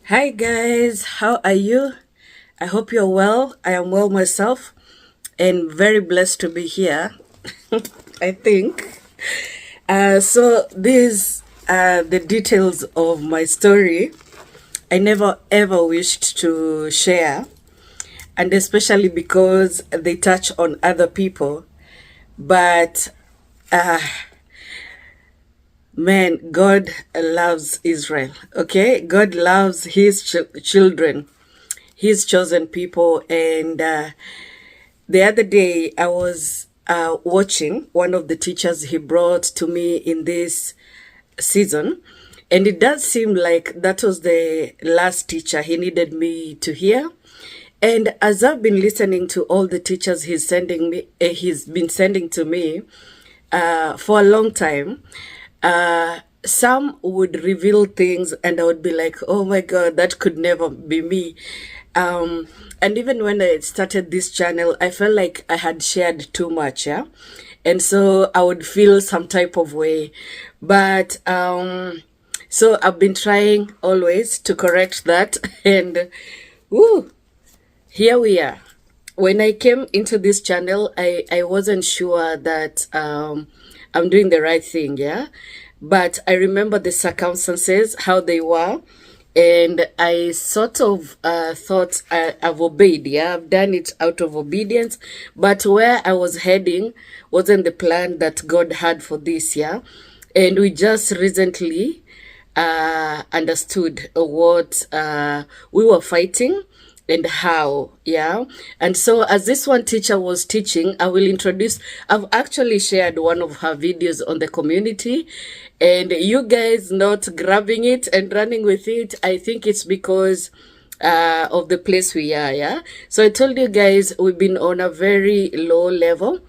Hi guys, how are you? I hope you're well. I am well myself and very blessed to be here. I think. So these are the details of my story. I never ever wished to share, and especially because they touch on other people. But man, God loves Israel. Okay, God loves His children, His chosen people. And the other day, I was watching one of the teachers he brought to me in this season. And it does seem like that was the last teacher he needed me to hear. And as I've been listening to all the teachers he's been sending to me for a long time, some would reveal things, and I would be like, "Oh my God, that could never be me." And even when I started this channel, I felt like I had shared too much, yeah, and so I would feel some type of way, but so I've been trying always to correct that, and woo, here we are. When I came into this channel, I wasn't sure that I'm doing the right thing, yeah. But I remember the circumstances, how they were, and I sort of thought I've obeyed, yeah. I've done it out of obedience, but where I was heading wasn't the plan that God had for this, yeah. And we just recently understood what we were fighting and how, yeah. And so as this one teacher was teaching, I will introduce, I've actually shared one of her videos on the community, and you guys not grabbing it and running with it, I think it's because of the place we are, yeah. So I told you guys we've been on a very low level.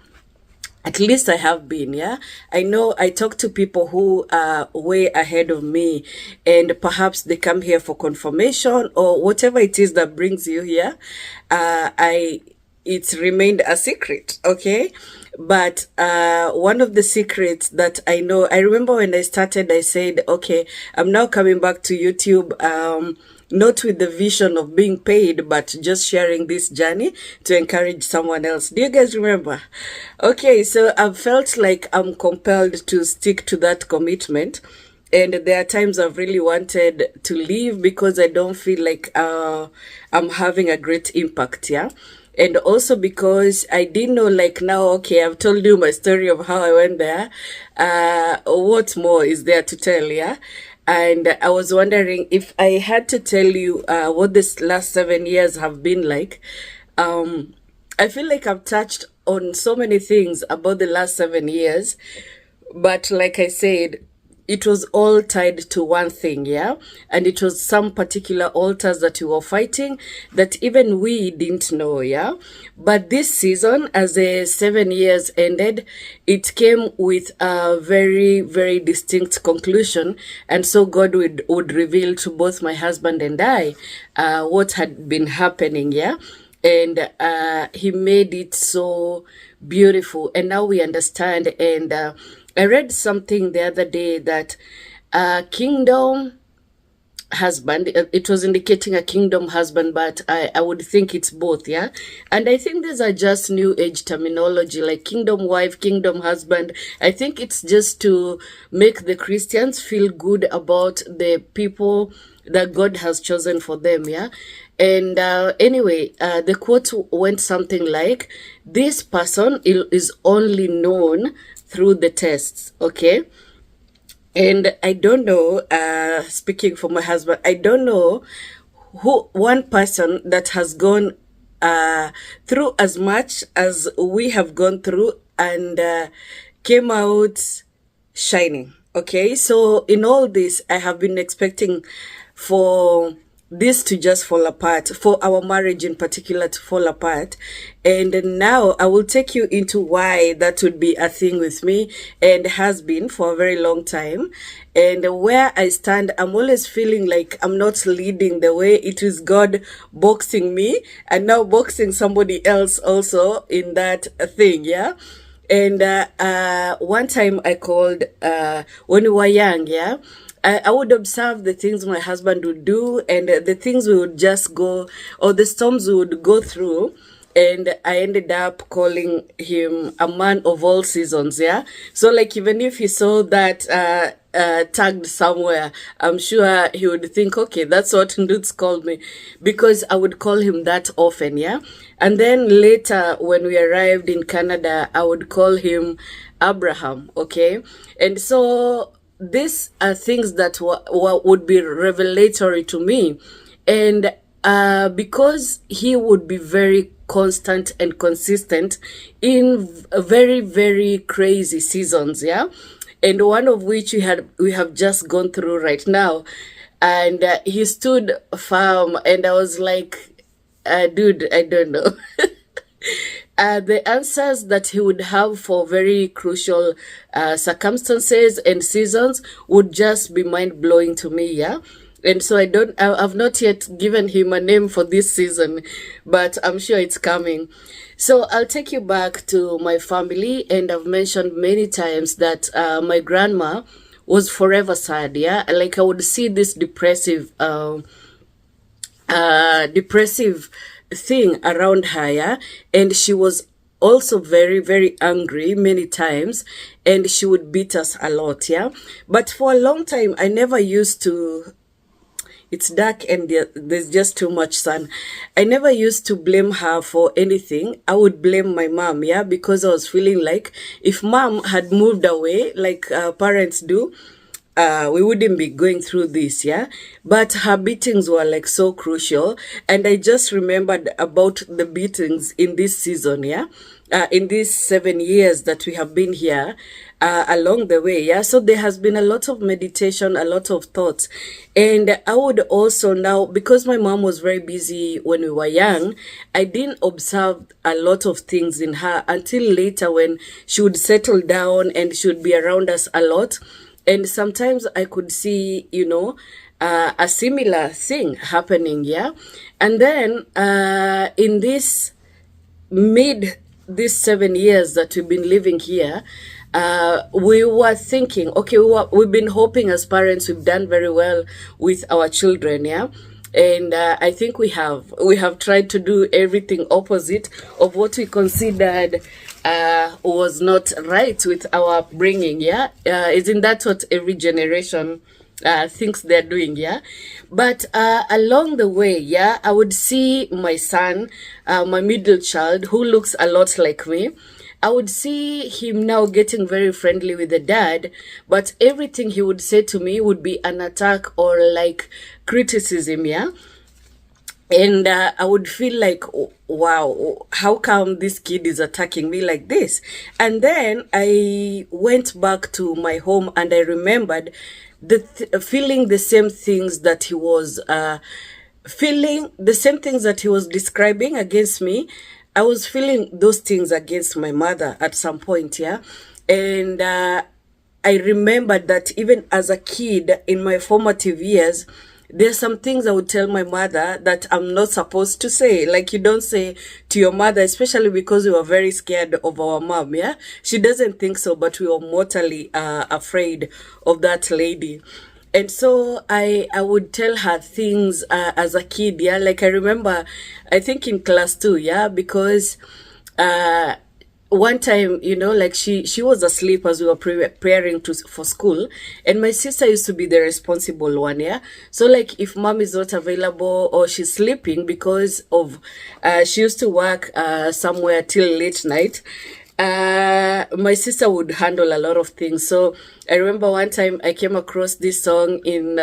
At least I have been, yeah. I know I talk to people who are way ahead of me, and perhaps they come here for confirmation or whatever it is that brings you here. It's remained a secret, okay? But one of the secrets that I know, I remember when I started, I said, okay, I'm now coming back to YouTube. Not with the vision of being paid, but just sharing this journey to encourage someone else. Do you guys remember? Okay, so I've felt like I'm compelled to stick to that commitment. And there are times I've really wanted to leave because I don't feel like I'm having a great impact, yeah? And also because I didn't know, like, now, okay, I've told you my story of how I went there. What more is there to tell, yeah? And I was wondering if I had to tell you what this last 7 years have been like. I feel like I've touched on so many things about the last 7 years, but like I said, it was all tied to one thing, yeah? And it was some particular altars that we were fighting that even we didn't know, yeah? But this season, as the 7 years ended, it came with a very, very distinct conclusion. And so God would reveal to both my husband and I what had been happening, yeah? And he made it so beautiful. And now we understand. And I read something the other day that kingdom husband, it was indicating a kingdom husband, but I would think it's both, yeah. And I think these are just new age terminology, like kingdom wife, kingdom husband. I think it's just to make the Christians feel good about the people that God has chosen for them, yeah. And anyway, the quote went something like, this person is only known through the tests, okay? And I don't know, speaking for my husband, I don't know one person that has gone through as much as we have gone through and came out shining, okay? So in all this, I have been expecting for this to just fall apart, for our marriage in particular to fall apart. And now I will take you into why that would be a thing with me and has been for a very long time. And where I stand, I'm always feeling like I'm not leading the way. It is God boxing me and now boxing somebody else also in that thing, yeah? And one time I called, when we were young, yeah, I would observe the things my husband would do, and the things we would just go, or the storms we would go through. And I ended up calling him a man of all seasons. Yeah. So like, even if he saw that tagged somewhere, I'm sure he would think, okay, that's what Nduts called me, because I would call him that often. Yeah. And then later, when we arrived in Canada, I would call him Abraham. Okay. And so these are things that would be revelatory to me. And because he would be very constant and consistent in very, very crazy seasons, yeah, and one of which we have just gone through right now. And he stood firm, and I was like, dude, I don't know. The answers that he would have for very crucial circumstances and seasons would just be mind blowing to me, yeah. And so I've not yet given him a name for this season, but I'm sure it's coming. So I'll take you back to my family, and I've mentioned many times that my grandma was forever sad, yeah. Like, I would see this depressive thing around her, yeah? And she was also very, very angry many times, and she would beat us a lot, yeah? But for a long time, I never used to, it's dark and there's just too much sun. I never used to blame her for anything. I would blame my mom, yeah? Because I was feeling like if mom had moved away, like parents do, we wouldn't be going through this, yeah? But her beatings were like so crucial. And I just remembered about the beatings in this season, yeah? In these 7 years that we have been here, along the way, yeah? So there has been a lot of meditation, a lot of thoughts. And I would also now, because my mom was very busy when we were young, I didn't observe a lot of things in her until later, when she would settle down and she would be around us a lot. And sometimes I could see, a similar thing happening, yeah? And then in these 7 years that we've been living here, we were thinking, okay, we've been hoping as parents we've done very well with our children, yeah? And I think we have tried to do everything opposite of what we considered was not right with our upbringing, yeah? Isn't that what every generation thinks they're doing, yeah? But along the way, yeah, I would see my son, my middle child, who looks a lot like me. I would see him now getting very friendly with the dad, but everything he would say to me would be an attack or like criticism, yeah? And I would feel like, wow, how come this kid is attacking me like this? And then I went back to my home, and I remembered feeling the same things that he was feeling, the same things that he was describing against me. I was feeling those things against my mother at some point, yeah? And I remembered that even as a kid in my formative years, there's some things I would tell my mother that I'm not supposed to say. Like, you don't say to your mother, especially because we were very scared of our mom, yeah? She doesn't think so, but we were mortally afraid of that lady. And so I would tell her things as a kid, yeah? Like, I remember, I think in class 2, yeah? Because one time, like she was asleep as we were preparing for school, and my sister used to be the responsible one, yeah? So like, if mom is not available or she's sleeping because of she used to work somewhere till late night, my sister would handle a lot of things. So I remember one time I came across this song in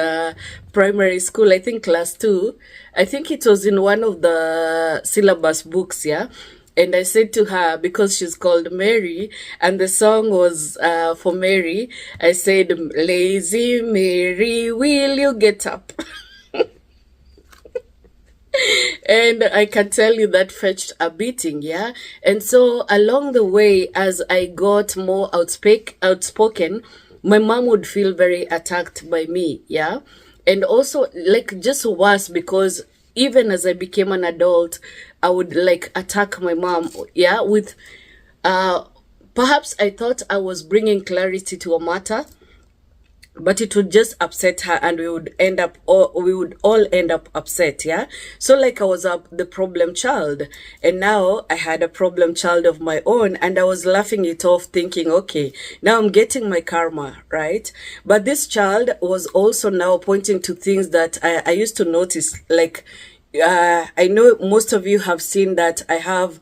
primary school, I think class 2. I think it was in one of the syllabus books, yeah? And I said to her, because she's called Mary, and the song was for Mary, I said, "Lazy Mary, will you get up?" And I can tell you that fetched a beating, yeah? And so along the way, as I got more outspoken, my mom would feel very attacked by me, yeah? And also, like, just worse, because even as I became an adult, I would like attack my mom, yeah? With, perhaps I thought I was bringing clarity to a matter, but it would just upset her, and we would all end up upset. Yeah, so like I was the problem child, and now I had a problem child of my own, and I was laughing it off, thinking, okay, now I'm getting my karma, right? But this child was also now pointing to things that I used to notice, like I know most of you have seen that I have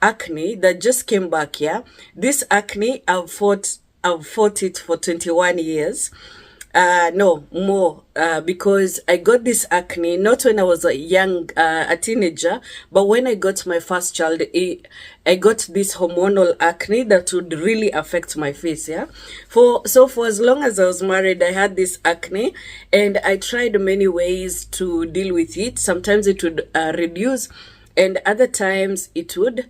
acne that just came back. Yeah, this acne, I've fought it for 21 years. No, more, because I got this acne not when I was a teenager, but when I got my first child, I got this hormonal acne that would really affect my face. Yeah, for as long as I was married, I had this acne, and I tried many ways to deal with it. Sometimes it would reduce, and other times it would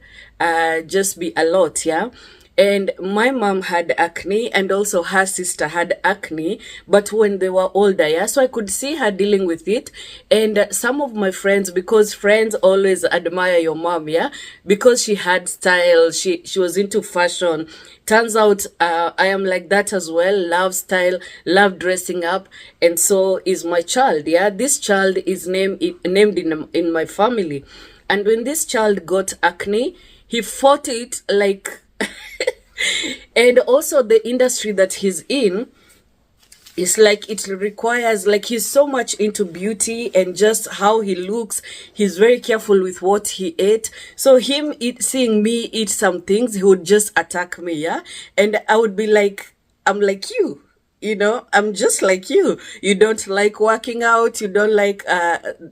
just be a lot. Yeah, and my mom had acne, and also her sister had acne, but when they were older. Yeah, so I could see her dealing with it. And some of my friends, because friends always admire your mom, yeah, because she had style, she was into fashion. Turns out I am like that as well. Love style, love dressing up, and so is my child. Yeah, this child is named in my family. And when this child got acne, he fought it like and also the industry that he's in is like, it requires, like, he's so much into beauty and just how he looks. He's very careful with what he ate. So seeing me eat some things, he would just attack me. Yeah, and I would be like, I'm like you. I'm just like you. You don't like working out. You don't like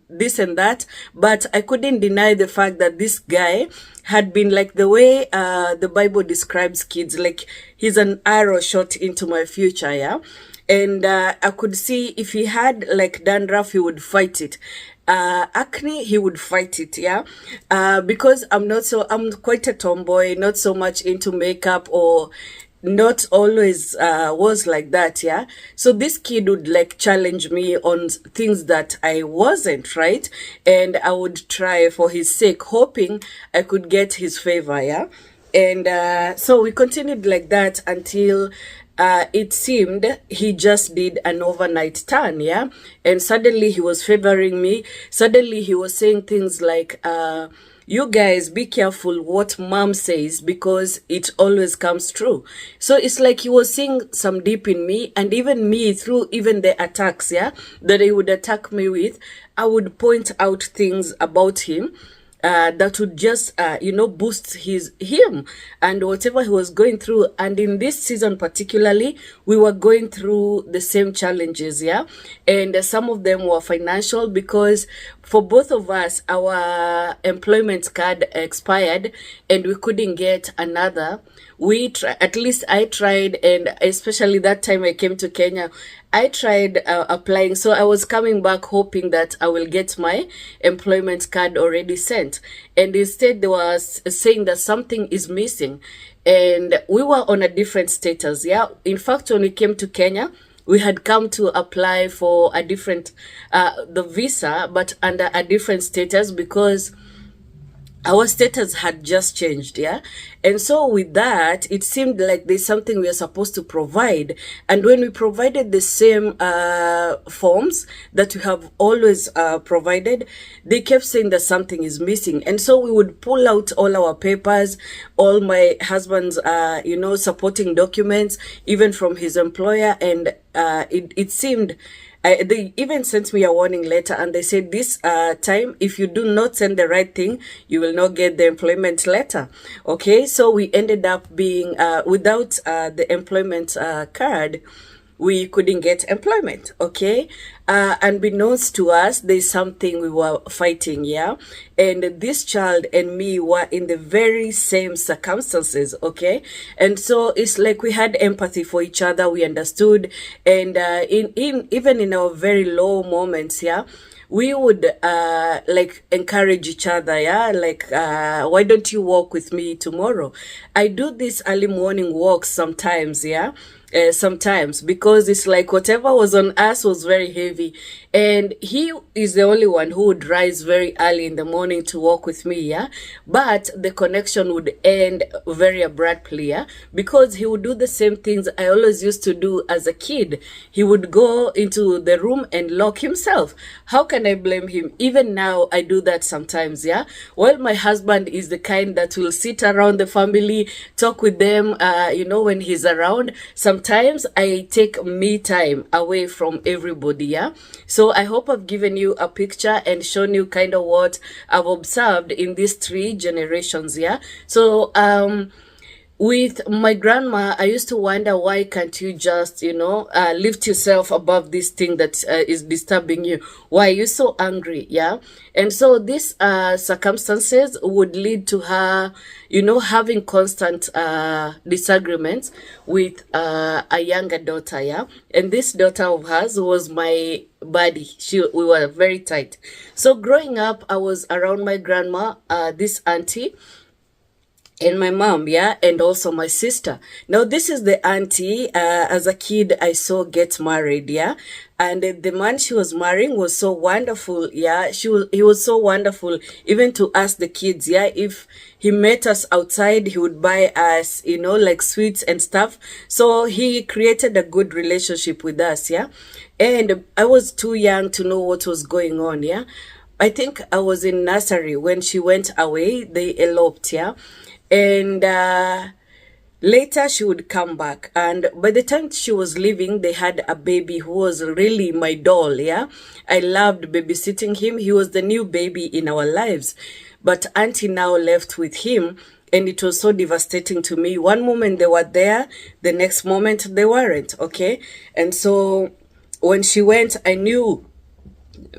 this and that. But I couldn't deny the fact that this guy had been like, the way the Bible describes kids, like he's an arrow shot into my future. Yeah. And I could see if he had like dandruff, he would fight it. Acne, he would fight it. Yeah. Because I'm quite a tomboy, not so much into makeup, or not always was like that. Yeah, so this kid would like challenge me on things that I wasn't, right? And I would try for his sake, hoping I could get his favor. Yeah, and so we continued like that until it seemed he just did an overnight turn. Yeah, and suddenly he was favoring me. Suddenly he was saying things like, you guys be careful what mom says, because it always comes true. So it's like he was seeing some deep in me, and even me, through even the attacks, yeah, that he would attack me with, I would point out things about him that would just boost him and whatever he was going through. And in this season particularly, we were going through the same challenges. Yeah, and some of them were financial, because for both of us, our employment card expired and we couldn't get another. At least I tried, and especially that time I came to Kenya, I tried applying. So I was coming back hoping that I will get my employment card already sent. And instead they were saying that something is missing. And we were on a different status. Yeah. In fact, when we came to Kenya, we had come to apply for a different, the visa, but under a different status, because our status had just changed. Yeah, and so with that, it seemed like there's something we are supposed to provide. And when we provided the same forms that we have always provided, they kept saying that something is missing. And so we would pull out all our papers, all my husband's supporting documents, even from his employer, and it seemed they even sent me a warning letter, and they said, this time, if you do not send the right thing, you will not get the employment letter. Okay, so we ended up being without the employment card. We couldn't get employment. Okay, unbeknownst to us, there's something we were fighting. Yeah, and this child and me were in the very same circumstances. Okay, and so it's like we had empathy for each other. We understood, and even in our very low moments, yeah, we would like encourage each other. Yeah, like why don't you walk with me tomorrow? I do these early morning walks sometimes. Yeah, sometimes, because it's like whatever was on us was very heavy, And he is the only one who would rise very early in the morning to walk with me, yeah. But the connection would end very abruptly, yeah, because he would do the same things I always used to do as a kid. He would go into the room and lock himself. How can I blame him? Even now, I do that sometimes, yeah. Well, my husband is the kind that will sit around the family, talk with them, when he's around. Sometimes I take me time away from everybody, yeah. So I hope I've given you a picture and shown you kind of what I've observed in these 3 generations, yeah. So with my grandma, I used to wonder, why can't you just, lift yourself above this thing that is disturbing you? Why are you so angry? Yeah. And so these circumstances would lead to her, having constant disagreements with a younger daughter. Yeah. And this daughter of hers was my buddy. We were very tight. So growing up, I was around my grandma, this auntie, and my mom, yeah, and also my sister. Now, this is the auntie, as a kid, I saw get married, yeah, and the man she was marrying was so wonderful, yeah, he was so wonderful, even to us, the kids, yeah. If he met us outside, he would buy us, like sweets and stuff. So he created a good relationship with us, yeah, and I was too young to know what was going on, yeah. I think I was in nursery when she went away. They eloped, yeah. And later she would come back. And by the time she was leaving, they had a baby who was really my doll, yeah. I loved babysitting him. He was the new baby in our lives. But auntie now left with him. And it was so devastating to me. One moment they were there, the next moment they weren't, okay? And so when she went, I knew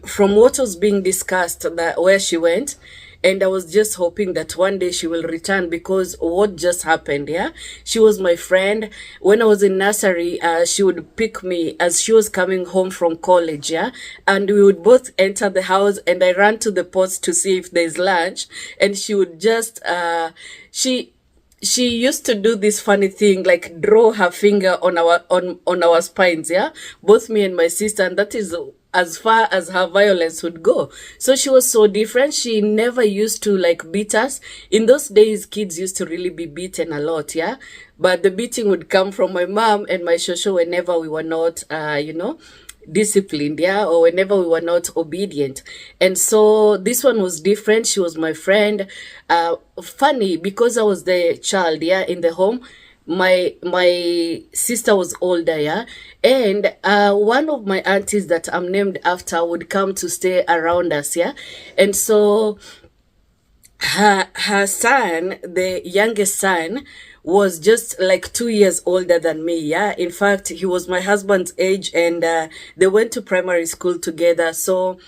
from what was being discussed that where she went, and I was just hoping that one day she will return, because what just happened, yeah. She was my friend. When I was in nursery, she would pick me as she was coming home from college, yeah, and we would both enter the house, and I ran to the post to see if there's lunch, and she would just she used to do this funny thing, like draw her finger on our spines, yeah, both me and my sister, and that is as far as her violence would go. So she was so different. She never used to like beat us. In those days, kids used to really be beaten a lot, yeah. But the beating would come from my mom and my shosho whenever we were not, disciplined, yeah, or whenever we were not obedient. And so this one was different. She was my friend. Funny, because I was the child, yeah, in the home. My sister was older, yeah, and one of my aunties that I'm named after would come to stay around us, yeah. And so her son, the youngest son, was just like 2 years older than me, yeah. In fact, he was my husband's age, and they went to primary school together. So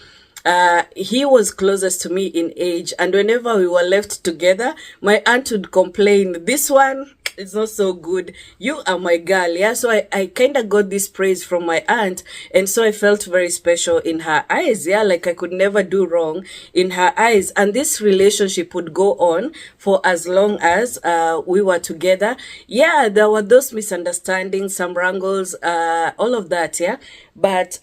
he was closest to me in age, and whenever we were left together, my aunt would complain, this one is not so good, you are my girl, yeah. So I kind of got this praise from my aunt, and so I felt very special in her eyes, yeah, like I could never do wrong in her eyes. And this relationship would go on for as long as we were together. Yeah, there were those misunderstandings, some wrangles, all of that, yeah, but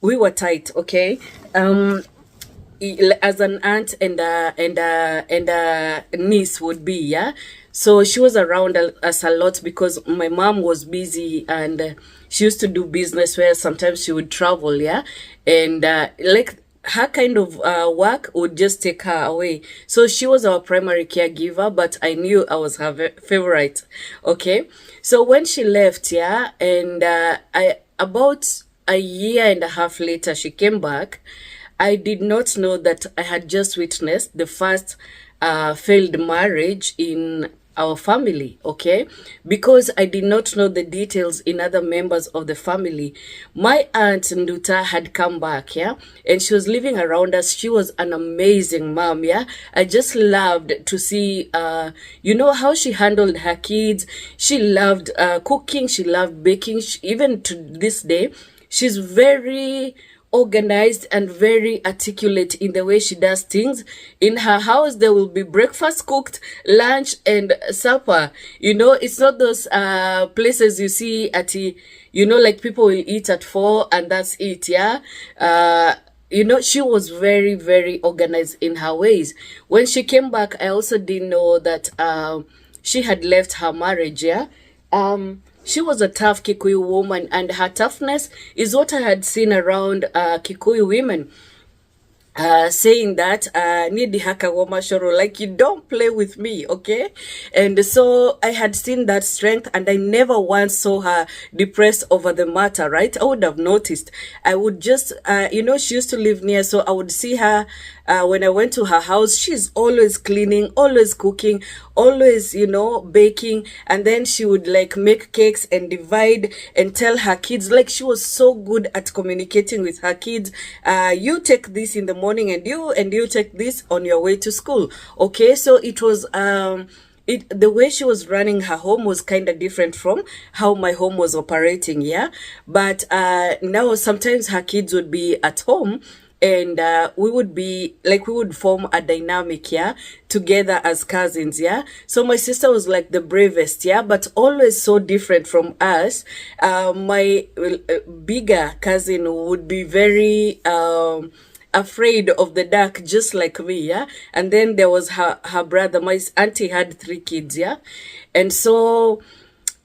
we were tight, okay. As an aunt and a niece would be, yeah. So she was around us a lot because my mom was busy, and she used to do business where sometimes she would travel, yeah. And like her kind of work would just take her away. So she was our primary caregiver, but I knew I was her favorite, okay. So when she left, yeah, and about a year and a half later, she came back. I did not know that I had just witnessed the first failed marriage in our family, okay? Because I did not know the details in other members of the family. My aunt Nduta had come back, yeah? And she was living around us. She was an amazing mom, yeah? I just loved to see, how she handled her kids. She loved cooking. She loved baking. Even to this day, she's very organized and very articulate in the way she does things. In her house, there will be breakfast cooked, lunch, and supper. It's not those places you see at like people will eat at 4 and that's it, yeah. She was very, very organized in her ways. When she came back, I also didn't know that she had left her marriage, yeah. She was a tough Kikuyu woman, and her toughness is what I had seen around Kikuyu women. Saying that nidi haka woma shoro, like, you don't play with me, okay? And so I had seen that strength, and I never once saw her depressed over the matter, right? I would have noticed. I would just she used to live near, so I would see her when I went to her house. She's always cleaning, always cooking, always baking, and then she would like make cakes and divide and tell her kids. Like, she was so good at communicating with her kids. You take this in the morning, and you take this on your way to school, okay? So it was the way she was running her home was kind of different from how my home was operating, yeah. But now sometimes her kids would be at home, and we would form a dynamic, yeah, together as cousins, yeah. So my sister was like the bravest, yeah, but always so different from us. My bigger cousin would be very afraid of the dark, just like me, yeah. And then there was her brother. My auntie had 3 kids, yeah. And so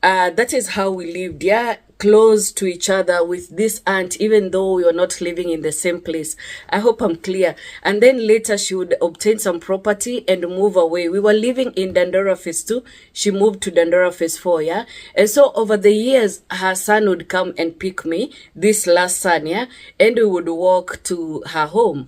that is how we lived, yeah, close to each other with this aunt, even though we were not living in the same place. I hope I'm clear. And then later she would obtain some property and move away. We were living in Dandora Phase 2. She moved to Dandora Phase 4, yeah. And so over the years, her son would come and pick me, this last son, yeah, and we would walk to her home.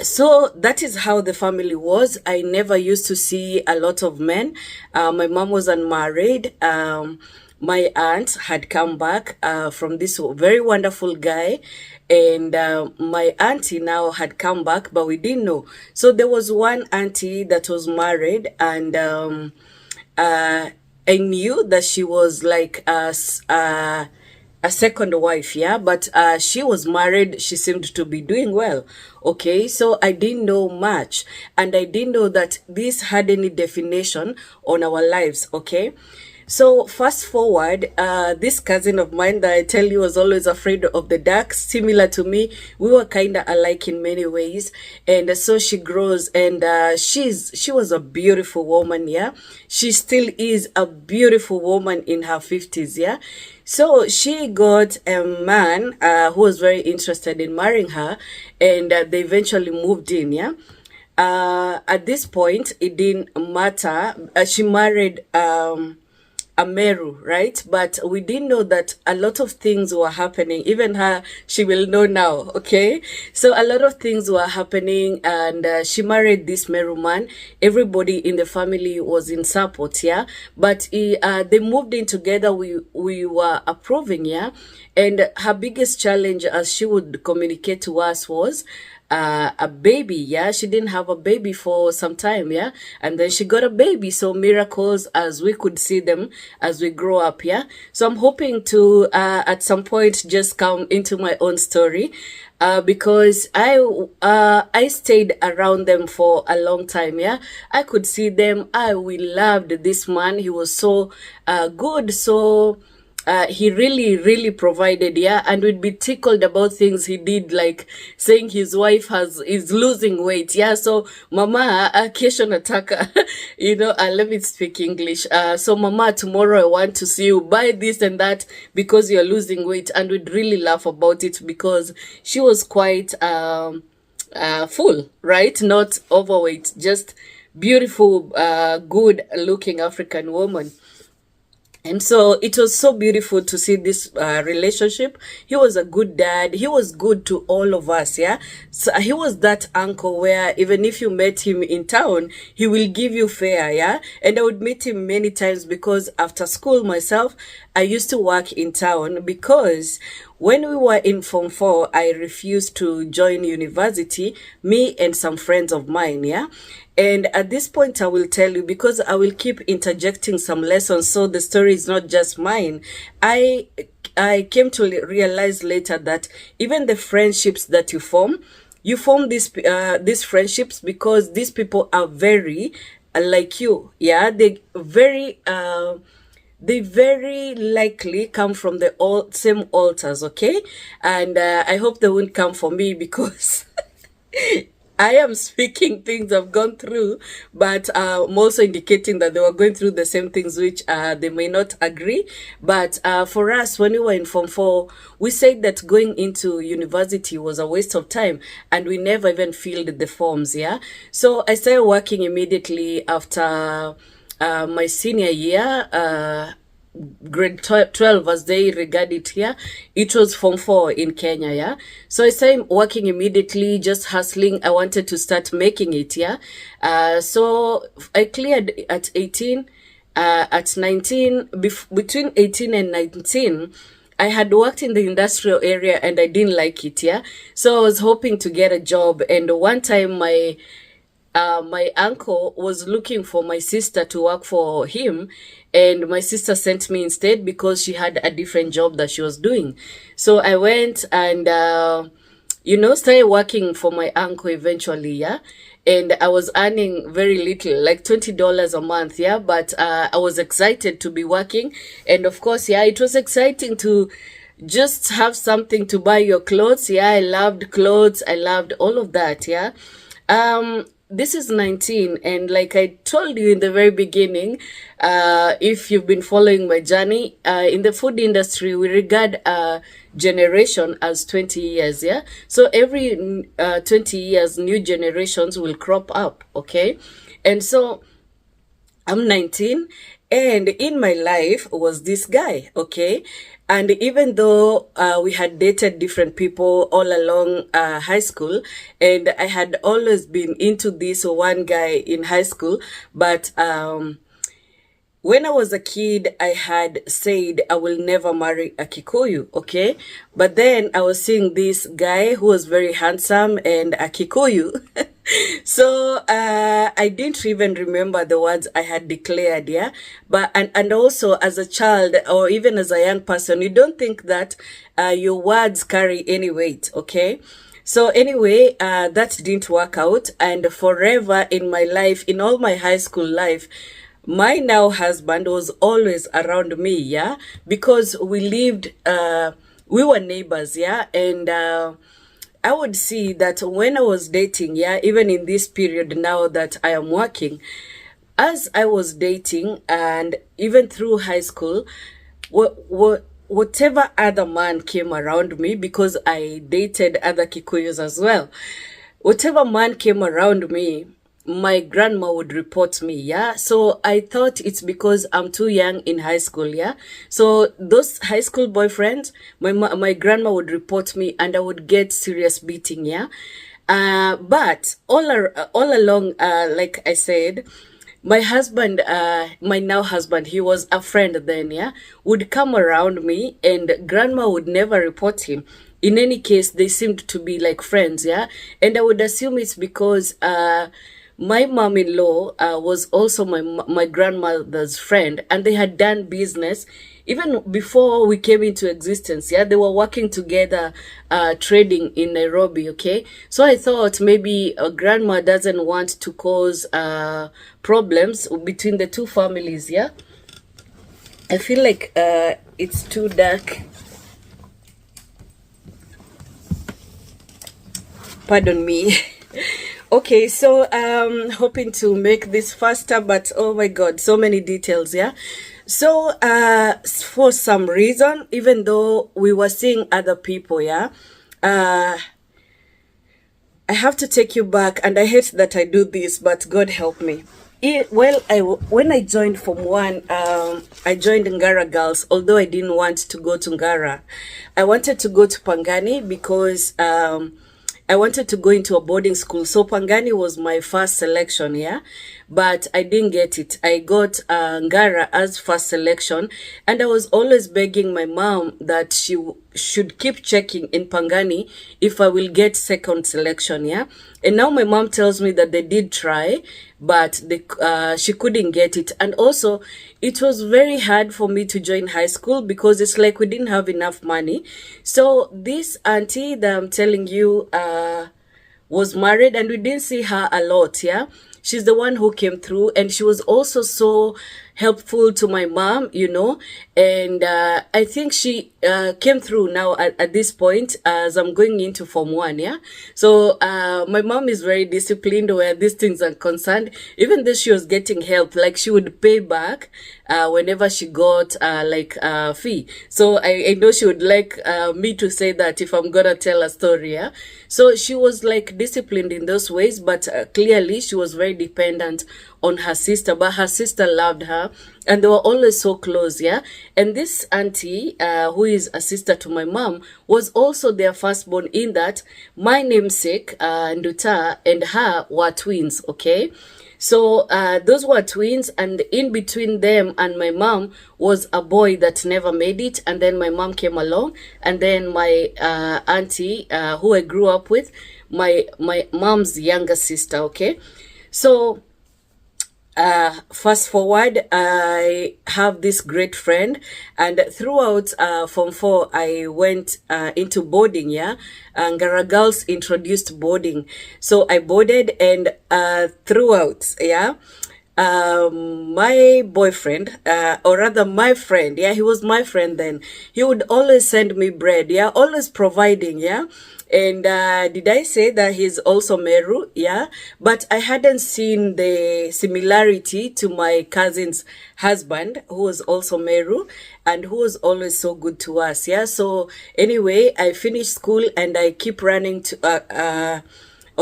So that is how the family was. I never used to see a lot of men. My mom was unmarried. My aunt had come back from this very wonderful guy, and my auntie now had come back, but we didn't know. So there was one auntie that was married, and I knew that she was like a second wife, yeah, but she was married. She seemed to be doing well, okay? So I didn't know much, and I didn't know that this had any definition on our lives, okay? So fast forward, this cousin of mine that I tell you was always afraid of the dark, similar to me, we were kind of alike in many ways. And so she grows, and she was a beautiful woman, yeah. She still is a beautiful woman in her 50s, yeah. So she got a man who was very interested in marrying her, and they eventually moved in, yeah. At this point, it didn't matter. She married Ameru, right? But we didn't know that a lot of things were happening. Even her, she will know now, okay? So a lot of things were happening, and she married this Meru man. Everybody in the family was in support, yeah? But they moved in together. We were approving, yeah? And her biggest challenge, as she would communicate to us, was a baby, yeah. She didn't have a baby for some time, yeah, and then she got a baby. So miracles as we could see them as we grow up, yeah. So I'm hoping to at some point just come into my own story, because I stayed around them for a long time, yeah. I could see them. We loved this man. He was so good, so he really provided, yeah. And we'd be tickled about things he did, like saying his wife is losing weight, yeah. So mama, kesho nataka let me speak English. So mama, tomorrow I want to see you buy this and that because you're losing weight. And we'd really laugh about it because she was quite full, right? Not overweight, just beautiful, good looking African woman. And so it was so beautiful to see this relationship. He was a good dad. He was good to all of us, yeah? So he was that uncle where even if you met him in town, he will give you fare, yeah? And I would meet him many times because after school myself, I used to work in town because when we were in Form 4, I refused to join university, me and some friends of mine, yeah? And at this point, I will tell you, because I will keep interjecting some lessons, so the story is not just mine. I came to realize later that even the friendships that you form these friendships because these people are very like you, yeah? They very they very likely come from the same altars, okay? And I hope they won't come for me because I am speaking things I've gone through, but I'm also indicating that they were going through the same things which they may not agree. But for us, when we were in Form 4, we said that going into university was a waste of time and we never even filled the forms, yeah? So I started working immediately after my senior year. Grade 12 as they regard it here, it was Form 4 in Kenya, yeah. So I started working immediately, just hustling. I wanted to start making it, yeah. So I cleared at 18. At 19, between 18 and 19, I had worked in the industrial area and I didn't like it, yeah. So I was hoping to get a job, and one time my uncle was looking for my sister to work for him, and my sister sent me instead because she had a different job that she was doing. So I went and started working for my uncle eventually, yeah. And I was earning very little, like $20 a month, yeah. But I was excited to be working, and of course, yeah, it was exciting to just have something to buy your clothes. Yeah, I loved clothes. I loved all of that, yeah. This is 19, and like I told you in the very beginning, if you've been following my journey, in the food industry, we regard generation as 20 years, yeah? So every 20 years, new generations will crop up, okay? And so I'm 19, and in my life was this guy, okay? And even though we had dated different people all along high school, and I had always been into this one guy in high school, but when I was a kid, I had said I will never marry a Kikuyu, okay? But then I was seeing this guy who was very handsome and a Kikuyu. So I didn't even remember the words I had declared, yeah? But and also as a child or even as a young person, you don't think that your words carry any weight, okay? So anyway, that didn't work out, and forever in my life, in all my high school life, my now husband was always around me, yeah, because we lived, we were neighbors, yeah, and I would see that when I was dating, yeah, even in this period now that I am working, as I was dating and even through high school, whatever other man came around me, because I dated other Kikuyus as well, whatever man came around me, my grandma would report me, yeah. So I thought it's because I'm too young in high school, yeah. So those high school boyfriends, my grandma would report me and I would get serious beating, yeah. But all along, like I said, my husband, my now husband, he was a friend then, yeah, would come around me and grandma would never report him. In any case, they seemed to be like friends, yeah. And I would assume it's because my mom-in-law was also my grandmother's friend, and they had done business even before we came into existence, yeah. They were working together, trading in Nairobi, okay. So I thought maybe grandma doesn't want to cause problems between the two families, yeah. I feel like it's too dark. Pardon me. Okay, so hoping to make this faster, but oh my god, so many details, yeah. So for some reason, even though we were seeing other people, yeah, I have to take you back, and I hate that I do this, but God help me. When I joined Form 1, I joined Ngara Girls, although I didn't want to go to Ngara. I wanted to go to Pangani because I wanted to go into a boarding school. So Pangani was my first selection, yeah. But I didn't get it. I got Ngara as first selection. And I was always begging my mom that she should keep checking in Pangani if I will get second selection, yeah. And now my mom tells me that they did try, but she couldn't get it. And also, it was very hard for me to join high school because it's like we didn't have enough money. So this auntie that I'm telling you was married, and we didn't see her a lot, yeah. she's the one who came through, and she was also so helpful to my mom, and I think she came through now at this point as I'm going into Form 1, yeah. So my mom is very disciplined where these things are concerned. Even though she was getting help, like she would pay back whenever she got like a fee. So I know she would like me to say that if I'm gonna tell a story, yeah. So she was like disciplined in those ways, but clearly she was very dependent on her sister, but her sister loved her and they were always so close, yeah. And this auntie, who is a sister to my mom, was also their firstborn, in that my namesake, Nduta, and her were twins, okay. So those were twins, and in between them and my mom was a boy that never made it. And then my mom came along, and then my auntie, who I grew up with, my mom's younger sister, okay. So fast forward, I have this great friend, and throughout Form 4, I went into boarding, yeah. Ngara Girls introduced boarding. So I boarded, and throughout, yeah, my boyfriend, or rather my friend, yeah, he was my friend then, he would always send me bread, yeah, always providing, yeah. And did I say that he's also Meru? Yeah. But I hadn't seen the similarity to my cousin's husband, who was also Meru and who was always so good to us. Yeah. So anyway, I finished school and I keep running to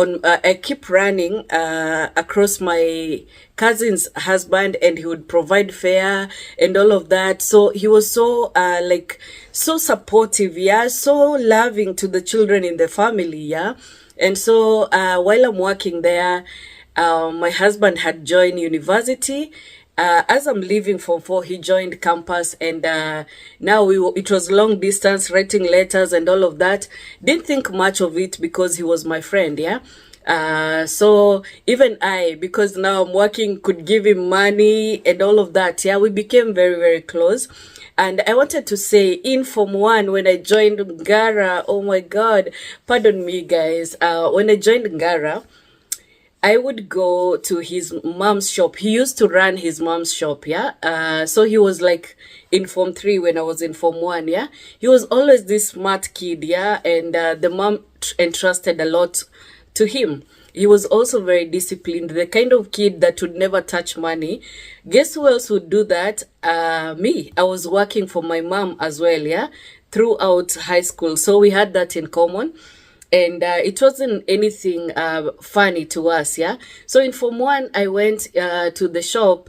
I keep running across my cousin's husband, and he would provide fare and all of that. So he was so like so supportive, yeah, so loving to the children in the family, yeah. And so while I'm working there, my husband had joined university. As I'm leaving Form 4, he joined campus, and now it was long distance, writing letters and all of that. Didn't think much of it because he was my friend, yeah. So even I, because now I'm working, could give him money and all of that, yeah. We became very, very close. And I wanted to say, in Form 1, when I joined Ngara, oh my God, pardon me, guys. When I joined Ngara, I would go to his mom's shop. He used to run his mom's shop, yeah. So he was like in Form 3 when I was in Form 1, yeah. He was always this smart kid, yeah, and the mom entrusted a lot to him. He was also very disciplined, the kind of kid that would never touch money. Guess who else would do that? Me. I was working for my mom as well, yeah, throughout high school. So we had that in common. And it wasn't anything funny to us, yeah. So in Form 1, I went to the shop,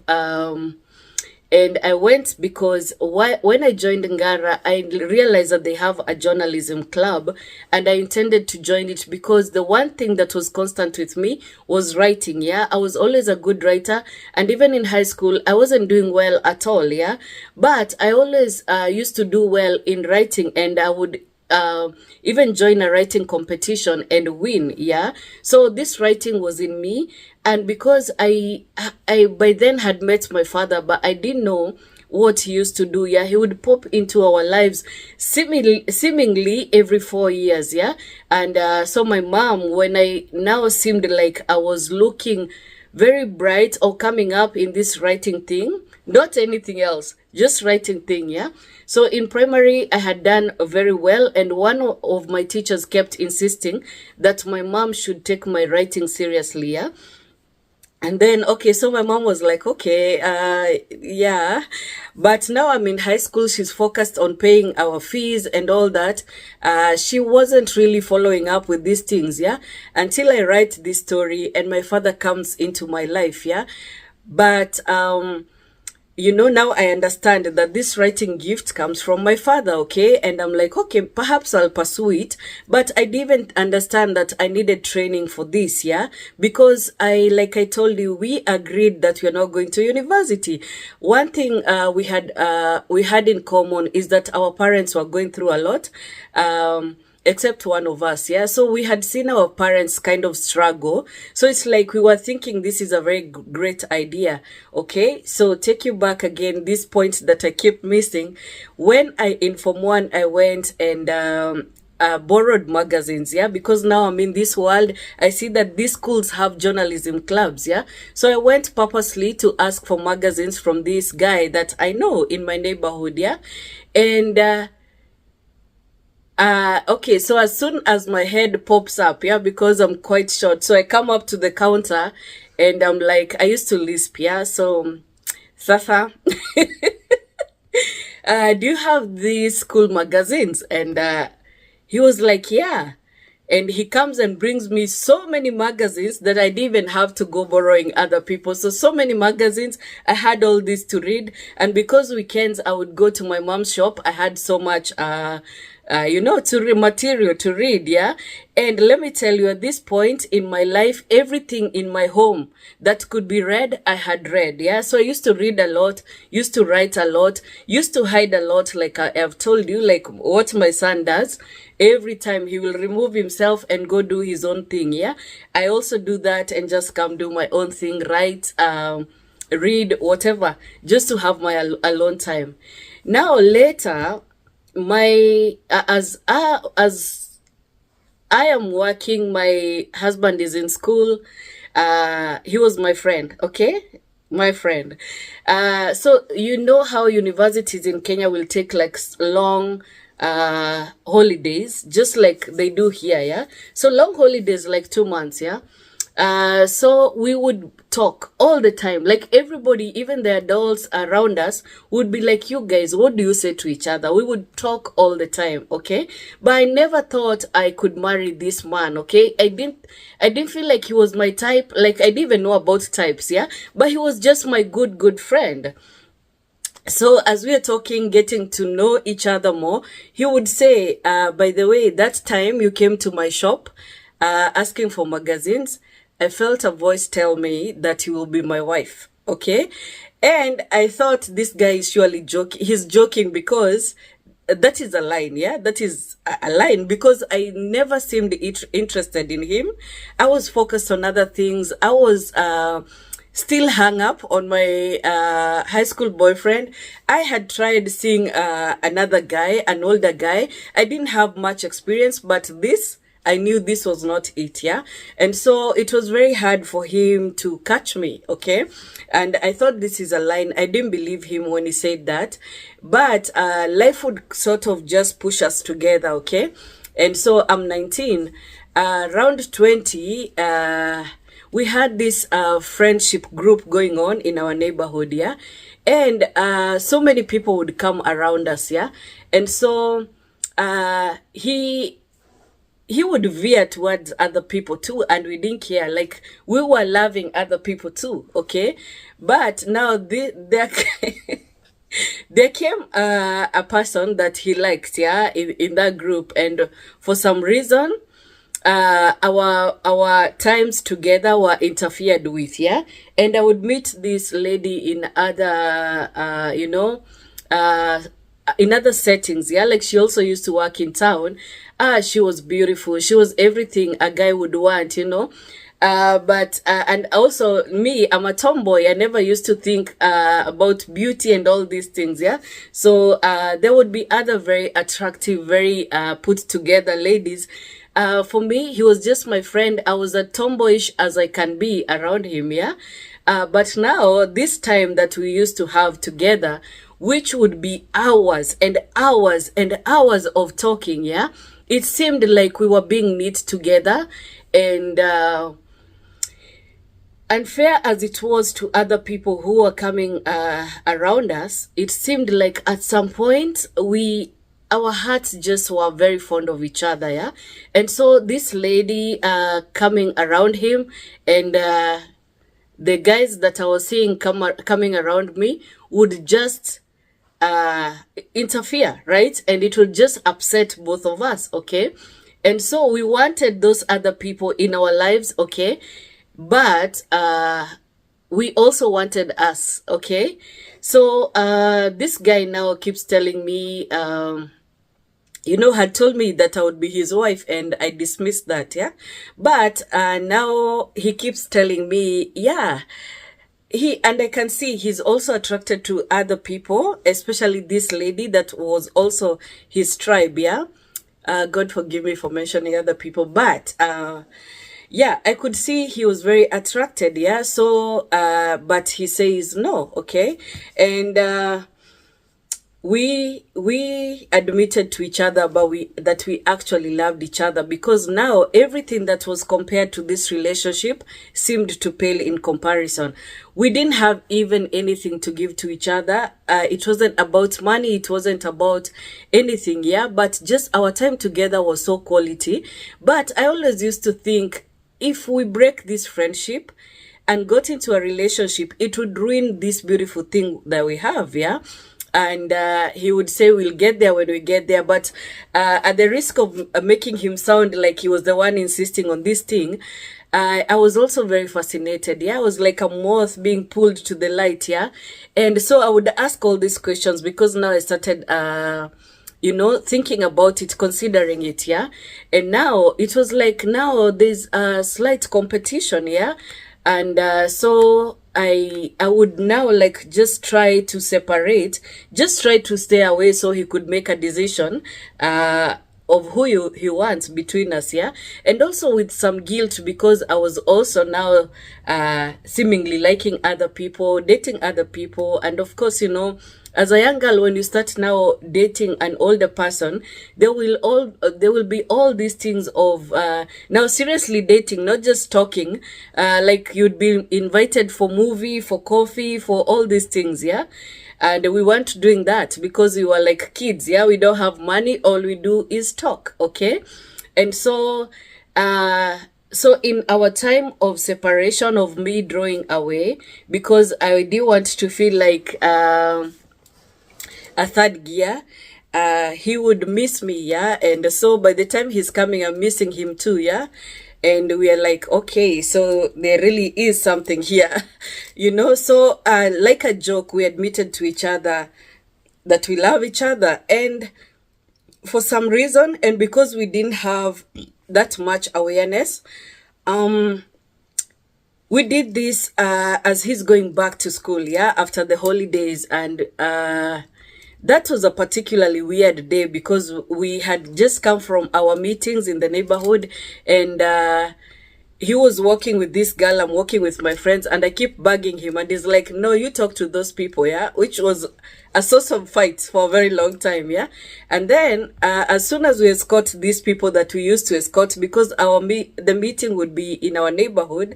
and I went because when I joined Ngara, I realized that they have a journalism club, and I intended to join it because the one thing that was constant with me was writing, yeah. I was always a good writer, and even in high school, I wasn't doing well at all, yeah. But I always used to do well in writing, and I would even join a writing competition and win, yeah. So this writing was in me, and because I by then had met my father, but I didn't know what he used to do, yeah. He would pop into our lives seemingly every 4 years, yeah. And so my mom, when I now seemed like I was looking very bright or coming up in this writing thing, not anything else, just writing thing, yeah. So in primary, I had done very well, and one of my teachers kept insisting that my mom should take my writing seriously, yeah. And then, okay, so my mom was like, okay, yeah. But now I'm in high school. She's focused on paying our fees and all that. She wasn't really following up with these things, yeah, until I write this story and my father comes into my life, yeah. But, now I understand that this writing gift comes from my father, okay? And I'm like, okay, perhaps I'll pursue it. But I didn't understand that I needed training for this, yeah? Because like I told you, we agreed that we're not going to university. One thing we had in common is that our parents were going through a lot. Except one of us, yeah. So we had seen our parents kind of struggle. So it's like we were thinking this is a very great idea, okay? So take you back again, this point that I keep missing. When in Form 1, I went and borrowed magazines, yeah, because now I'm in this world. I see that these schools have journalism clubs, yeah. So I went purposely to ask for magazines from this guy that I know in my neighborhood, yeah. And okay, so as soon as my head pops up, yeah, because I'm quite short, so I come up to the counter and I'm like, I used to lisp, yeah, so Sasa, do you have these school magazines? And he was like, yeah. And he comes and brings me so many magazines that I didn't even have to go borrowing other people. So many magazines. I had all this to read. And because weekends I would go to my mom's shop, I had so much material to read, yeah. And let me tell you, at this point in my life, everything in my home that could be read, I had read, yeah. So I used to read a lot, used to write a lot, used to hide a lot, like I have told you, like what my son does. Every time he will remove himself and go do his own thing, yeah. I also do that and just come do my own thing, write, read, whatever, just to have my alone time. Now later, my as I am working, my husband is in school. He was my friend, okay? My friend. So you know how universities in Kenya will take like long holidays, just like they do here, yeah? So long holidays, like 2 months, yeah? So we would talk all the time. Like everybody, even the adults around us would be like, you guys, what do you say to each other? We would talk all the time, okay? But I never thought I could marry this man, okay? I didn't feel like he was my type. Like I didn't even know about types, yeah? But he was just my good friend. So as we are talking, getting to know each other more, he would say, by the way, that time you came to my shop asking for magazines, I felt a voice tell me that you will be my wife, okay? And I thought this guy is surely joking. He's joking because that is a line, yeah? That is a line because I never seemed interested in him. I was focused on other things. I was still hung up on my high school boyfriend. I had tried seeing another guy, an older guy. I didn't have much experience, but I knew this was not it, yeah? And so it was very hard for him to catch me, okay? And I thought this is a line. I didn't believe him when he said that. But life would sort of just push us together, okay? And so I'm 19. Around 20, we had this friendship group going on in our neighborhood, yeah? And so many people would come around us, yeah? And so he would veer towards other people too, and we didn't care. Like we were loving other people too, okay? But now there there came a person that he liked, yeah, in that group, and for some reason our times together were interfered with, yeah. And I would meet this lady in other in other settings, yeah. Like she also used to work in town. She was beautiful. She was everything a guy would want, you know. But and also me, I'm a tomboy. I never used to think about beauty and all these things, yeah. So there would be other very attractive, very put together ladies. For me, he was just my friend. I was as tomboyish as I can be around him, yeah. But now, this time that we used to have together, which would be hours and hours and hours of talking, yeah, it seemed like we were being knit together. And unfair as it was to other people who were coming around us, it seemed like at some point our hearts just were very fond of each other, yeah. And so this lady coming around him, and the guys that I was seeing coming around me would just interfere, right? And it would just upset both of us, okay? And so we wanted those other people in our lives, okay? But we also wanted us, okay? So this guy now keeps telling me, had told me that I would be his wife, and I dismissed that, yeah? But now he keeps telling me, yeah, and I can see he's also attracted to other people, especially this lady that was also his tribe, yeah? God forgive me for mentioning other people, but yeah, I could see he was very attracted. Yeah, so but he says no, okay, and we admitted to each other about we that we actually loved each other, because now everything that was compared to this relationship seemed to pale in comparison. We didn't have even anything to give to each other. It wasn't about money, it wasn't about anything, yeah, but just our time together was so quality. But I always used to think, if we break this friendship and got into a relationship, it would ruin this beautiful thing that we have, yeah. And he would say we'll get there when we get there, but at the risk of making him sound like he was the one insisting on this thing, I was also very fascinated. Yeah, I was like a moth being pulled to the light. Yeah, and so I would ask all these questions, because now I started thinking about it, considering it. Yeah, and now it was like, now there's a slight competition. Yeah, and so I would now like just try to separate, just try to stay away, so he could make a decision of who he wants between us, yeah. And also with some guilt, because I was also now seemingly liking other people, dating other people. And of course, as a young girl, when you start now dating an older person, there will be all these things of now seriously dating, not just talking. Like you'd be invited for movie, for coffee, for all these things, yeah. And we weren't doing that because we were like kids, yeah. We don't have money, all we do is talk, okay. And so so in our time of separation, of me drawing away, because I didn't want to feel like a third gear, he would miss me, yeah. And so by the time he's coming, I'm missing him too, yeah. And we are like, okay, so there really is something here, so like a joke, we admitted to each other that we love each other. And for some reason, and because we didn't have that much awareness, we did this as he's going back to school, yeah, after the holidays. And that was a particularly weird day, because we had just come from our meetings in the neighborhood, and he was walking with this girl, I'm walking with my friends, and I keep bugging him, and he's like, no, you talk to those people, yeah, which was a source of fights for a very long time, yeah. And then as soon as we escort these people that we used to escort, because the meeting would be in our neighborhood,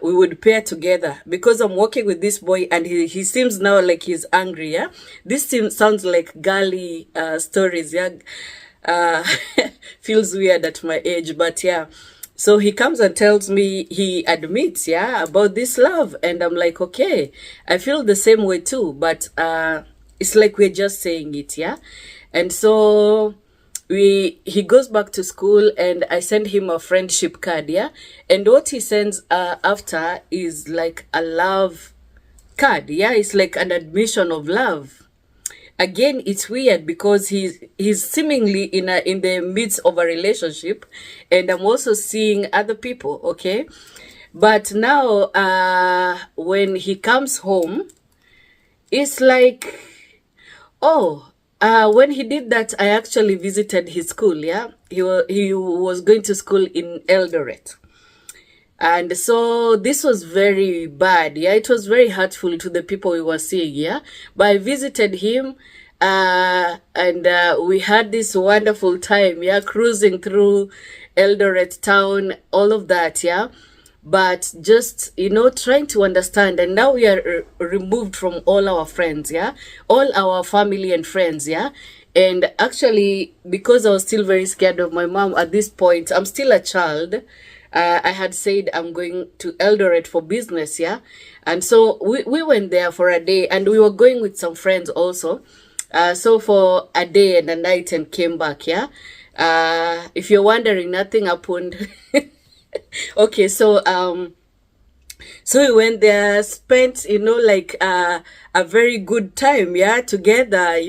we would pair together, because I'm walking with this boy, and he seems now like he's angry, yeah. This sounds like girly stories, yeah. Feels weird at my age, but yeah. So he comes and tells me, he admits, yeah, about this love. And I'm like, okay, I feel the same way too, but it's like we're just saying it, yeah. And so he goes back to school, and I send him a friendship card, yeah. And what he sends after is like a love card, yeah. It's like an admission of love. Again, it's weird, because he's seemingly in the midst of a relationship, and I'm also seeing other people, okay. But now when he comes home, it's like, oh, when he did that, I actually visited his school, yeah. He was going to school in Eldoret. And so this was very bad, yeah. It was very hurtful to the people we were seeing, yeah. But I visited him, and we had this wonderful time, yeah, cruising through Eldoret town, all of that, yeah. But just, trying to understand. And now we are removed from all our friends, yeah, all our family and friends, yeah. And actually, because I was still very scared of my mom at this point, I'm still a child, I had said I'm going to Eldoret for business, yeah. And so we went there for a day, and we were going with some friends also. So for a day and a night, and came back, yeah. If you're wondering, nothing happened. Okay, so we went there, spent, like a very good time, yeah, together,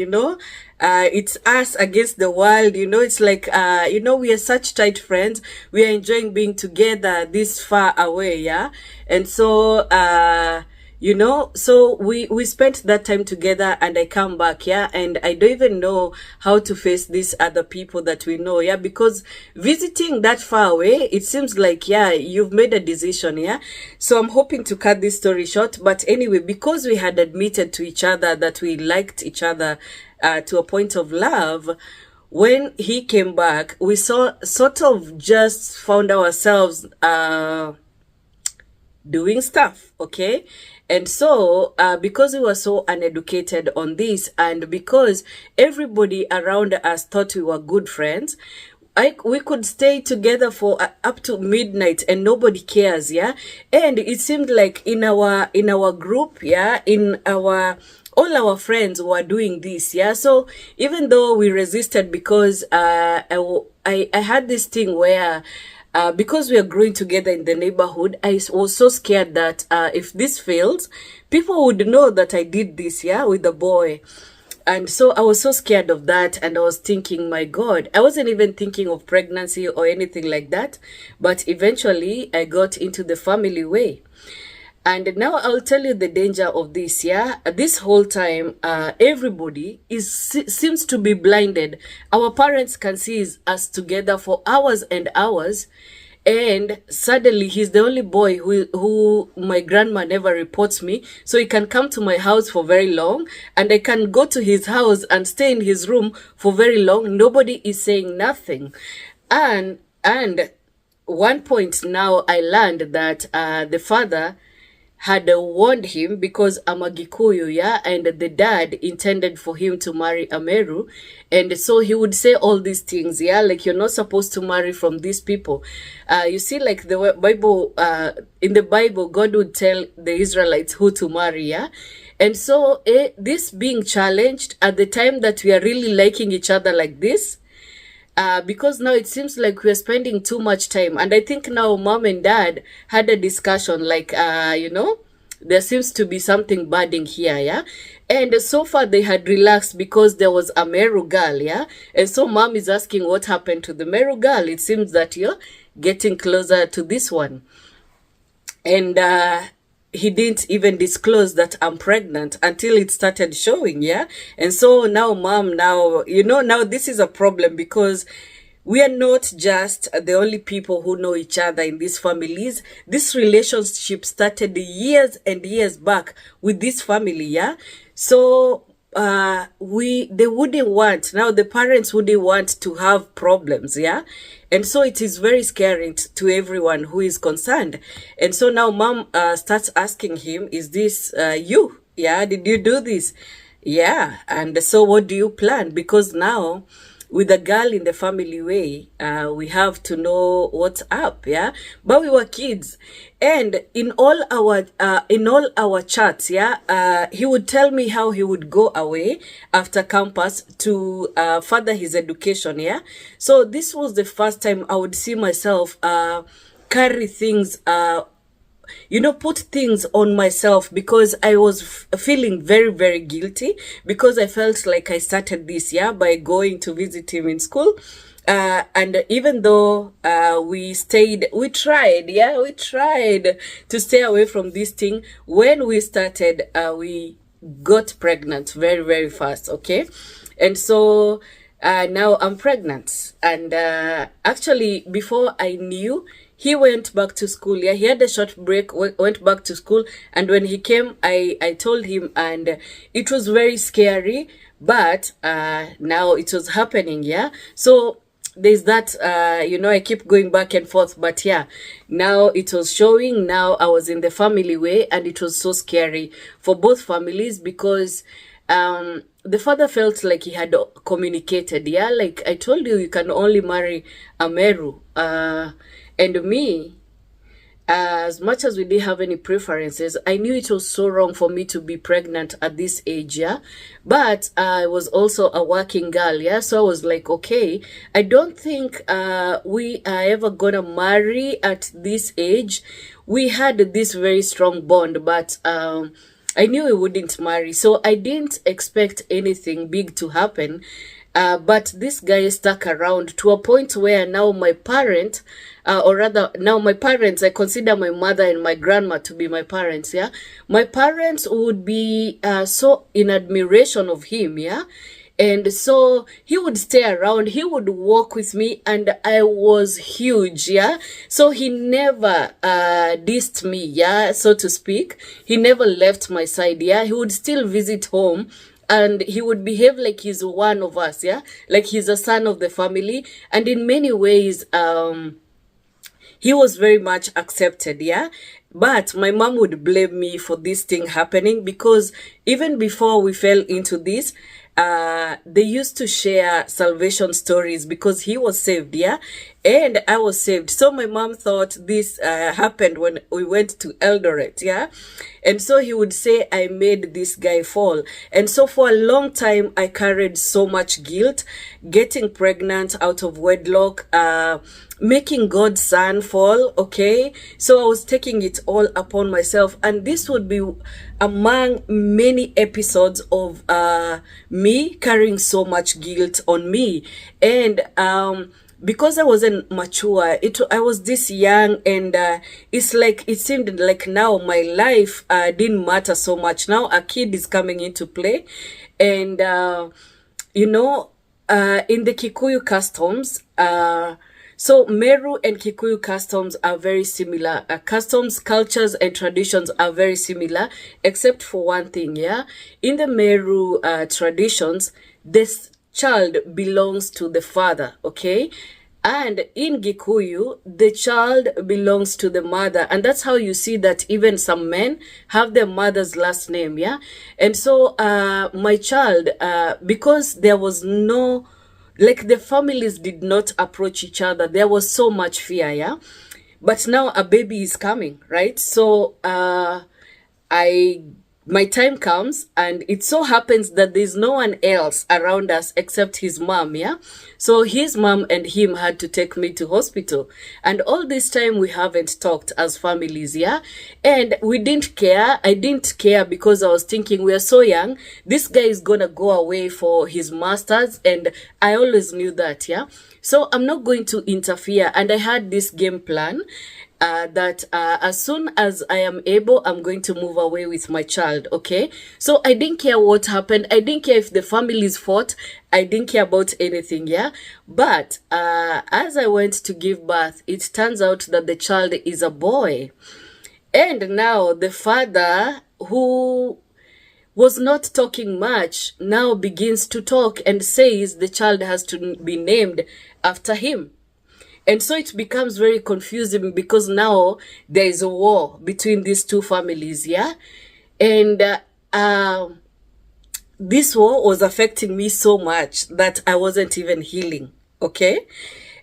it's us against the world, it's like, we are such tight friends. We are enjoying being together this far away, yeah. And so, you know. So we spent that time together, and I come back, yeah, and I don't even know how to face these other people that we know, yeah, because visiting that far away, it seems like, yeah, you've made a decision, yeah. So I'm hoping to cut this story short, but anyway, because we had admitted to each other that we liked each other to a point of love, when he came back, we saw sort of just found ourselves doing stuff, okay? And so, because we were so uneducated on this, and because everybody around us thought we were good friends, we could stay together for up to midnight and nobody cares, yeah. And it seemed like in our group, yeah, in our all our friends were doing this, yeah. So even though we resisted, because I had this thing where because we are growing together in the neighborhood, I was so scared that if this fails, people would know that I did this, yeah, with the boy. And so I was so scared of that, and I was thinking, my God, I wasn't even thinking of pregnancy or anything like that. But eventually I got into the family way. And now I'll tell you the danger of this, yeah. This whole time, everybody seems to be blinded. Our parents can see us together for hours and hours, and suddenly he's the only boy who my grandma never reports me, so he can come to my house for very long, and I can go to his house and stay in his room for very long. Nobody is saying nothing. And one point now I learned that the father had warned him, because I'm a Gikuyu, yeah, and the dad intended for him to marry a Meru, and so he would say all these things, yeah, like, you're not supposed to marry from these people. You see, like the Bible, in the Bible, God would tell the Israelites who to marry, yeah. And so this being challenged at the time that we are really liking each other like this, because now it seems like we're spending too much time. And I think now mom and dad had a discussion, like, you know, there seems to be something budding here, yeah. And so far they had relaxed because there was a Meru girl, yeah. And so mom is asking what happened to the Meru girl. It seems that you're getting closer to this one. And he didn't even disclose that I'm pregnant until it started showing, yeah. And so now mom, now, you know, now this is a problem, because we are not just the only people who know each other in these families. This relationship started years and years back with this family, yeah. So they wouldn't want, now the parents wouldn't want to have problems, yeah. And so it is very scary to everyone who is concerned. And so now mom starts asking him, is this you? Yeah, did you do this? Yeah. And so what do you plan? Because now with a girl in the family way, we have to know what's up, yeah. But we were kids, and in all our chats, yeah, he would tell me how he would go away after campus to further his education, yeah. So this was the first time I would see myself carry things, you know, put things on myself, because I was feeling very, very guilty, because I felt like I started this, yeah, by going to visit him in school. And even though we tried to stay away from this thing, when we started, we got pregnant very, very fast, okay? And so now I'm pregnant. And actually, before I knew, he went back to school. Yeah, he had a short break, went back to school. And when he came, I told him, and it was very scary, but now it was happening, yeah. So there's that, you know, I keep going back and forth, but yeah, now it was showing. Now I was in the family way, and it was so scary for both families, because the father felt like he had communicated, yeah, like I told you, you can only marry a Meru. And me, as much as we didn't have any preferences, I knew it was so wrong for me to be pregnant at this age, yeah. But I was also a working girl, yeah. So I was like, okay, I don't think we are ever gonna marry at this age. We had this very strong bond, but I knew we wouldn't marry, so I didn't expect anything big to happen. But this guy stuck around to a point where now my parent, or rather now my parents, I consider my mother and my grandma to be my parents, yeah. My parents would be so in admiration of him, yeah. And so he would stay around, he would walk with me, and I was huge, yeah. So he never dissed me, yeah, so to speak. He never left my side, yeah. He would still visit home, and he would behave like he's one of us, yeah, like he's a son of the family. And in many ways, he was very much accepted, yeah. But my mom would blame me for this thing happening, because even before we fell into this, they used to share salvation stories, because he was saved, yeah, and I was saved. So my mom thought this happened when we went to Eldoret, yeah. And so he would say I made this guy fall. And so for a long time, I carried so much guilt, getting pregnant out of wedlock, making God's son fall, okay? So I was taking it all upon myself. And this would be among many episodes of me carrying so much guilt on me. And because I wasn't mature, I was this young, and it's like it seemed like now my life didn't matter so much. Now a kid is coming into play, and you know, in the Kikuyu customs, so Meru and Kikuyu customs are very similar. Customs, cultures, and traditions are very similar, except for one thing, yeah. In the Meru traditions, this child belongs to the father, okay? And in Gikuyu, the child belongs to the mother. And that's how you see that even some men have their mother's last name, yeah? And so my child, because there was no, like the families did not approach each other, there was so much fear, yeah? But now a baby is coming, right? So my time comes, and it so happens that there's no one else around us except his mom, yeah? So his mom and him had to take me to hospital. And all this time we haven't talked as families, yeah? And we didn't care. I didn't care, because I was thinking, we are so young. This guy is gonna go away for his master's, and I always knew that, yeah? So I'm not going to interfere. And I had this game plan, that as soon as I am able, I'm going to move away with my child, okay? So I didn't care what happened. I didn't care if the families fought. I didn't care about anything, yeah? But as I went to give birth, it turns out that the child is a boy. And now the father, who was not talking much, now begins to talk and says the child has to be named after him. And so it becomes very confusing, because now there is a war between these two families, yeah? And this war was affecting me so much that I wasn't even healing, okay?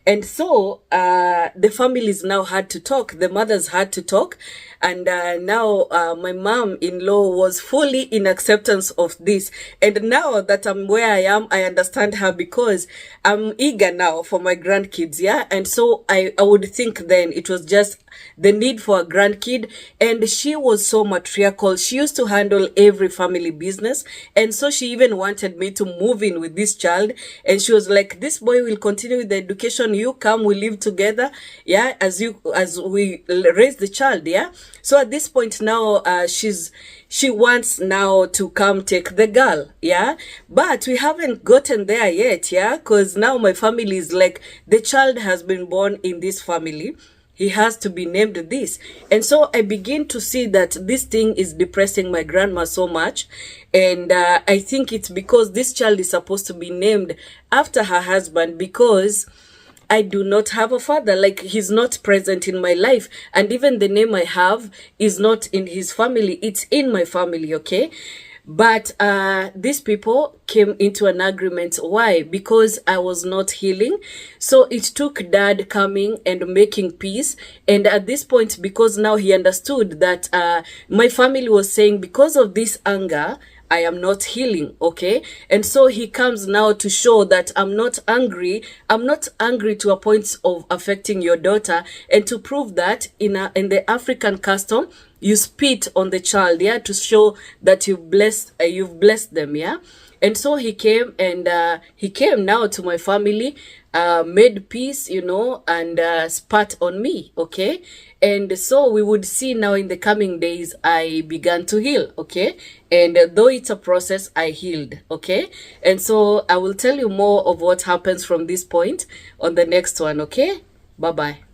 And so the families now had to talk. The mothers had to talk. And now my mom-in-law was fully in acceptance of this. And now that I'm where I am, I understand her, because I'm eager now for my grandkids, yeah? And so I would think then it was just the need for a grandkid. And she was so matriarchal. She used to handle every family business. And so she even wanted me to move in with this child. And she was like, this boy will continue with the education. You come, we live together, yeah, as we raise the child, yeah? So at this point now, she wants now to come take the girl, yeah? But we haven't gotten there yet, yeah? Because now my family is like, the child has been born in this family. He has to be named this. And so I begin to see that this thing is depressing my grandma so much. And I think it's because this child is supposed to be named after her husband, because I do not have a father. Like, he's not present in my life. And even the name I have is not in his family. It's in my family, okay? But these people came into an agreement. Why? Because I was not healing. So it took dad coming and making peace. And at this point, because now he understood that my family was saying, because of this anger, I am not healing, okay? And so he comes now to show that I'm not angry. I'm not angry to a point of affecting your daughter, and to prove that in the African custom, you spit on the child, yeah, to show that you've blessed them, yeah. And so he came, and he came now to my family, made peace, you know, and spat on me, okay. And so we would see now in the coming days, I began to heal, okay. And though it's a process, I healed, okay. And so I will tell you more of what happens from this point on the next one, okay. Bye bye.